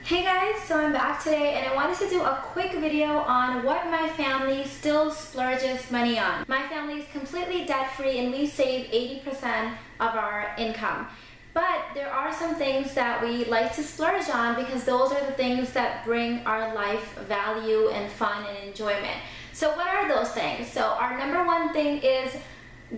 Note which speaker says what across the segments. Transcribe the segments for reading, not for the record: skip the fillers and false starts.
Speaker 1: Hey guys, so I'm back today and I wanted to do a quick video on what my family still splurges money on. My family is completely debt-free and we save 80% of our income. But there are some things that we like to splurge on because those are the things that bring our life value and fun and enjoyment. So what are those things? So our number one thing is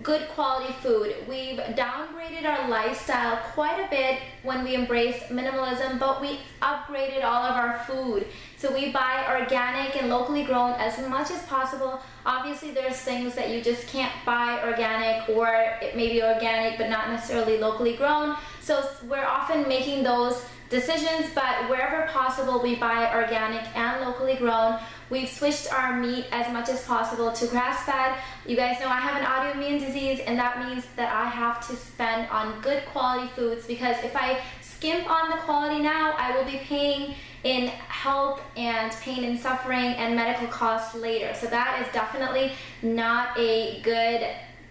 Speaker 1: good quality food. We've downgraded our lifestyle quite a bit when we embraced minimalism, but we upgraded all of our food. So we buy organic and locally grown as much as possible. Obviously there's things that you just can't buy organic, or it may be organic but not necessarily locally grown. So we're often making those decisions, but wherever possible we buy organic and locally grown. We've switched our meat as much as possible to grass-fed. You guys know I have an autoimmune disease, and that means that I have to spend on good quality foods, because if I skimp on the quality now, I will be paying in health and pain and suffering and medical costs later. So that is definitely not a good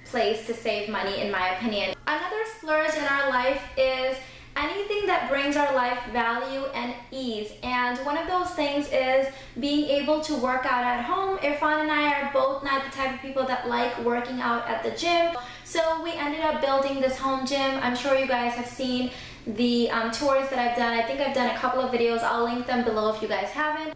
Speaker 1: place to save money, in my opinion. Another splurge in our life is anything that brings our life value and ease, and one of those things is being able to work out at home. Irfan and I are both not the type of people that like working out at the gym, so we ended up building this home gym. I'm sure you guys have seen the tours that I've done. I think I've done a couple of videos. I'll link them below if you guys haven't.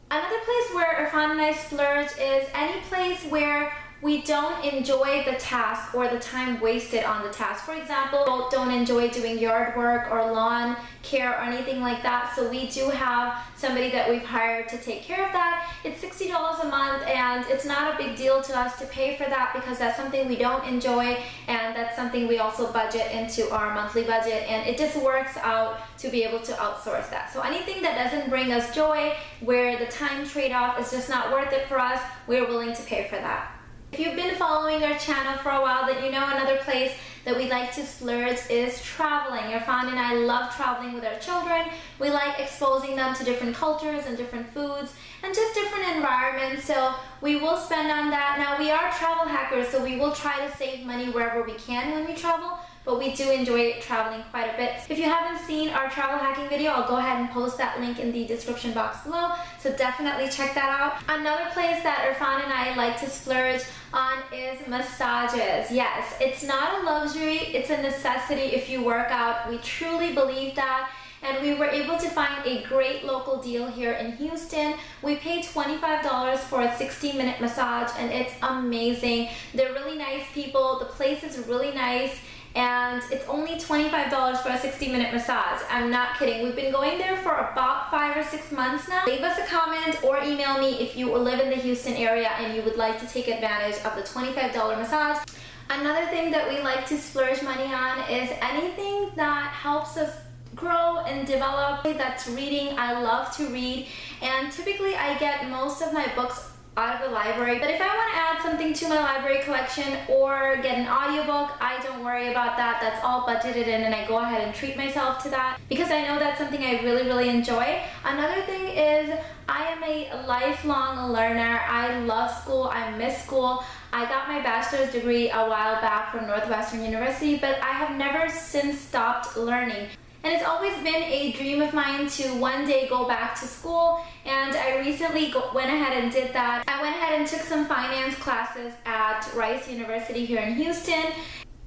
Speaker 1: Another place where Irfan and I splurge is any place where we don't enjoy the task or the time wasted on the task. For example, both don't enjoy doing yard work or lawn care or anything like that, so we do have somebody that we've hired to take care of that. It's $60 a month, and it's not a big deal to us to pay for that because that's something we don't enjoy, and that's something we also budget into our monthly budget, and it just works out to be able to outsource that. So anything that doesn't bring us joy, where the time trade-off is just not worth it for us, we're willing to pay for that. If you've been following our channel for a while, then you know another place that we like to splurge is traveling. Irfan and I love traveling with our children. We like exposing them to different cultures and different foods and just different environments, so we will spend on that. Now, we are travel hackers, so we will try to save money wherever we can when we travel, but we do enjoy traveling quite a bit. If you haven't seen our travel hacking video, I'll go ahead and post that link in the description box below, so definitely check that out. Another place that Irfan and I like to splurge on is massages. Yes, it's not a luxury, it's a necessity if you work out. We truly believe that. And we were able to find a great local deal here in Houston. We paid $25 for a 60-minute massage, and it's amazing. They're really nice people, the place is really nice, and it's only $25 for a 60-minute massage. I'm not kidding. We've been going there for about 5 or 6 months now. Leave us a comment or email me if you live in the Houston area and you would like to take advantage of the $25 massage. Another thing that we like to splurge money on is anything that helps us grow and develop. That's reading. I love to read, and typically I get most of my books out of the library, but if I want to add something to my library collection or get an audiobook, I don't worry about that. That's all budgeted in, and I go ahead and treat myself to that because I know that's something I really enjoy. Another thing is I am a lifelong learner. I love school. I miss school. I got my bachelor's degree a while back from Northwestern University, but I have never since stopped learning. And it's always been a dream of mine to one day go back to school, and I recently went ahead and did that. I went ahead and took some finance classes at Rice University here in Houston.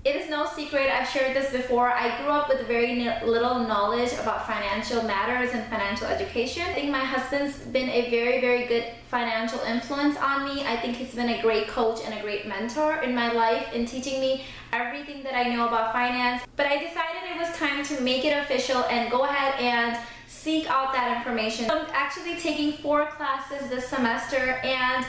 Speaker 1: It is no secret, I've shared this before, I grew up with very little knowledge about financial matters and financial education. I think my husband's been a very good financial influence on me. I think he's been a great coach and a great mentor in my life in teaching me everything that I know about finance. But I decided it was time to make it official and go ahead and seek out that information. I'm actually taking 4 classes this semester, and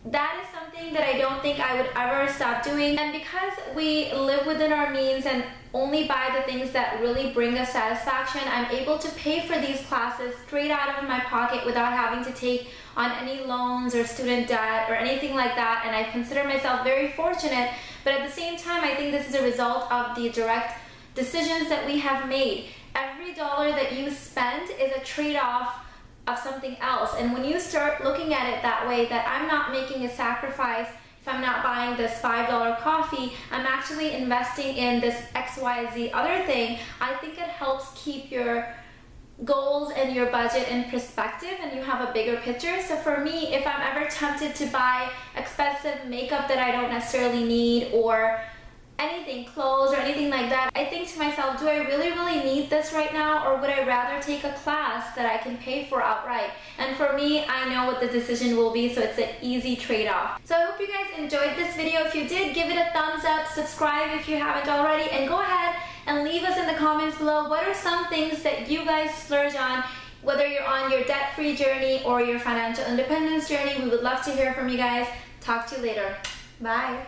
Speaker 1: that is something that I don't think I would ever stop doing. And because we live within our means and only buy the things that really bring us satisfaction, I'm able to pay for these classes straight out of my pocket without having to take on any loans or student debt or anything like that, and I consider myself very fortunate. But at the same time, I think this is a result of the direct decisions that we have made. Every dollar that you spend is a trade-off of something else, and when you start looking at it that way, that I'm not making a sacrifice if I'm not buying this $5 coffee, I'm actually investing in this XYZ other thing, I think it helps keep your goals and your budget in perspective and you have a bigger picture. So for me, if I'm ever tempted to buy expensive makeup that I don't necessarily need, or anything, clothes or anything like that, I think to myself, do I really need this right now, or would I rather take a class that I can pay for outright? And for me, I know what the decision will be, so it's an easy trade-off. So I hope you guys enjoyed this video. If you did, give it a thumbs up, subscribe if you haven't already, and go ahead and leave us in the comments below what are some things that you guys splurge on, whether you're on your debt-free journey or your financial independence journey. We would love to hear from you guys. Talk to you later. Bye.